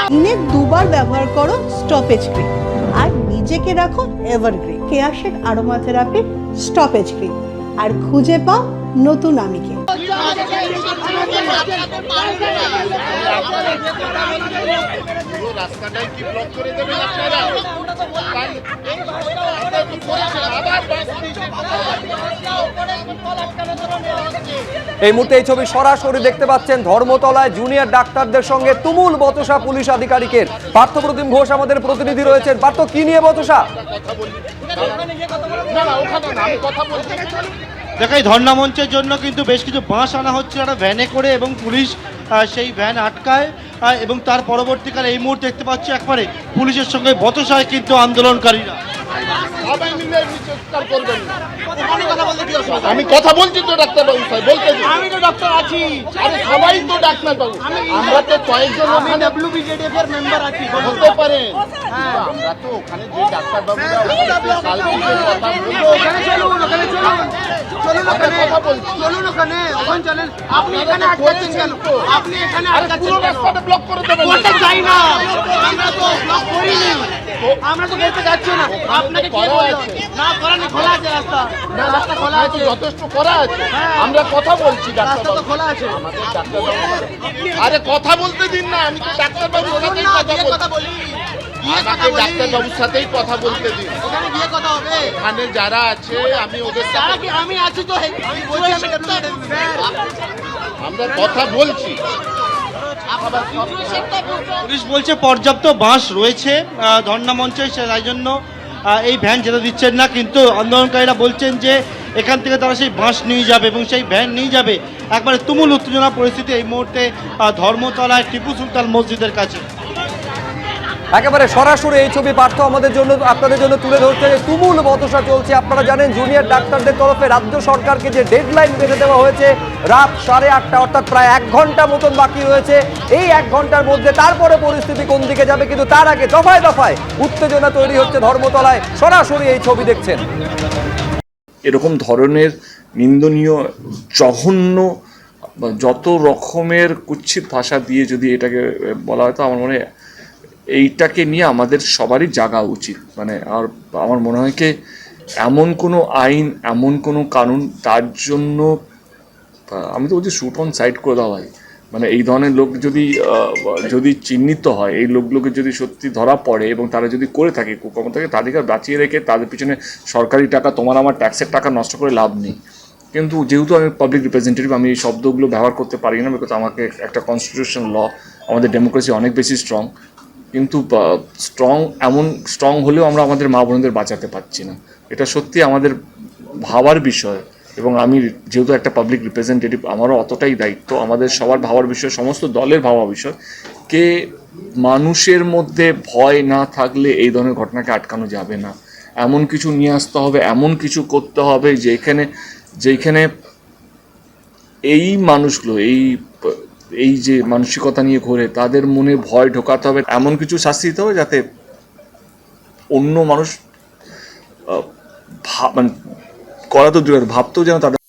দিনে দুবার ব্যবহার করো স্টপেজ ক্রিম আর নিজেকে রাখো evergreen. Keya Seth aromatherapy stop age cream আর খুঁজে পাও নতুন আমিকে। রাস্তাটাই কি ব্লক করে দেবেন আপনারা? এই মুহূর্তে এই ছবি সরাসরি দেখতে পাচ্ছেন ধর্মতলায় জুনিয়র ডাক্তারদের সঙ্গে তুমুল বচসা পুলিশ আধিকারিকের। পার্থপ্রতিম ঘোষ আমাদের প্রতিনিধি রয়েছেন। পার্থ, কি নিয়ে বচসা? দেখাই ধর্ণা মঞ্চের জন্য কিন্তু বেশ কিছু বাঁশ আনা হচ্ছে একটা ভ্যানে করে এবং পুলিশ সেই ভ্যান আটকায় এবং তার পরবর্তীকালে এই মুহূর্তে দেখতে পাচ্ছি একবারে পুলিশের সঙ্গে বচসায় কিন্তু আন্দোলনকারীরা। আমি কথা বলছি তো ডাক্তারবাবু স্যার, বলতে আমি তো ডক্টর আছি। আরে সবাই তো ডাক্তারবাবু, আমরা তো কয়েকজন ওখানে WBJDF এর মেম্বার আছি। বলতে পারেন আমরা তো ওখানে যে ডাক্তারবাবুরা কথা বলবো ওখানে চলুন, ওখানে চলুন, চলুন ওখানে, কথা বলছি, চলুন ওখানে, ওখানে চলেন। আপনি এখানে আটকাচ্ছেন কেন? আপনি এখানে আটকাচ্ছেন পুরো কেন? রাস্তাটা ব্লক করে দেবেন। করতে চাই না, আমরা তো ব্লক করিনি, আমরা তো করতে যাচ্ছি না। আপনাকে কে বললো? না করেনি, খোলা আছে রাস্তা, রাস্তা খোলা আছে, যথেষ্ট করা আছে। আমরা কথা বলছি রাস্তা ডাক্তারবাবু, তো খোলা আছে। আমাদের ডাক্তারবাবু। আরে কথা বলতে দিন না, আমি তো ডাক্তারবাবুর সাথেই কথা বলছি। আমাকে ডাক্তারবাবুর সাথেই কথা বলতে দিন। ওখানে গিয়ে কথা হবে। এখানে যারা আছে আমি ওদের যারা সাথে কি আমি আছি তো, আমি বলছি আমি আমরা কথা বলছি। পুলিশ বলছে পর্যাপ্ত বাঁশ রয়েছে ধর্ণা মঞ্চে, তাই জন্য এই ভ্যান যেতে দিচ্ছেন না, কিন্তু আন্দোলনকারীরা বলছেন যে এখান থেকে তারা সেই বাঁশ নিয়ে যাবে এবং সেই ভ্যান নিয়ে যাবে। একবারে তুমুল উত্তেজনা পরিস্থিতি এই মুহূর্তে ধর্মতলায় টিপু সুলতান মসজিদের কাছে। একেবারে সরাসরি এই ছবি পার্থ আমাদের জন্য, আপনাদের জন্য তুলে ধরছে যে তুমুল বচসা চলছে। আপনারা জানেন জুনিয়র ডাক্তারদের তরফে রাজ্য সরকারকে যে ডেডলাইন বেঁধে দেওয়া হয়েছে রাত 8:30, অর্থাৎ প্রায় 1 ঘন্টা মতন বাকি রয়েছে। এই 1 ঘন্টার মধ্যে তারপরে পরিস্থিতি কোন দিকে যাবে, কিন্তু তার আগে দফায় দফায় উত্তেজনা তৈরি হচ্ছে ধর্মতলায়। সরাসরি এই ছবি দেখছেন। এরকম ধরনের নিন্দনীয়, জঘন্য, যত রকমের কুৎসিত ভাষা দিয়ে যদি এটাকে বলা হয়, তো আমার মনে হয় এইটাকে নিয়ে আমাদের সবারই জাগা উচিত। মানে আর আমার মনে হয় কি এমন কোনো আইন, এমন কোনো কানুন, তার জন্য আমি তো বলছি শুট অন সাইড করে দেওয়া হয়। মানে এই ধরনের লোক যদি চিহ্নিত হয়, এই লোকগুলোকে যদি সত্যি ধরা পড়ে এবং তারা যদি করে থাকে কুকর্ম থাকে, তাদেরকে বাঁচিয়ে রেখে তাদের পিছনে সরকারি টাকা, তোমার আমার ট্যাক্সের টাকা নষ্ট করে লাভ নেই। কিন্তু যেহেতু আমি পাবলিক রিপ্রেজেন্টেটিভ, আমি এই শব্দগুলো ব্যবহার করতে পারি না, বিকজ আমাকে একটা কনস্টিটিউশন ল, আমাদের ডেমোক্রেসি অনেক বেশি স্ট্রং। কিন্তু এমন স্ট্রং হলেও আমরা আমাদের মা বোনদের বাঁচাতে পারছি না। এটা সত্যি আমাদের ভাবার বিষয়। এবং আমি যেহেতু একটা পাবলিক রিপ্রেজেন্টেটিভ, আমারও অতটাই দায়িত্ব, আমাদের সবার ভাবার বিষয়, সমস্ত দলের ভাবা বিষয়, কে মানুষের মধ্যে ভয় না থাকলে এই ধরনের ঘটনাকে আটকানো যাবে না। এমন কিছু নিয়ে আসতে হবে, এমন কিছু করতে হবে যেখানে এই মানুষগুলো, এই যে মানসিকতা নিয়ে ঘোরে, তাদের মনে ভয় ঢোকাতে হবে, এমন কিছু শাস্তি দিতে হবে যাতে অন্য মানুষ মানে করা তো দূরের, ভাবতেও যেন তাদের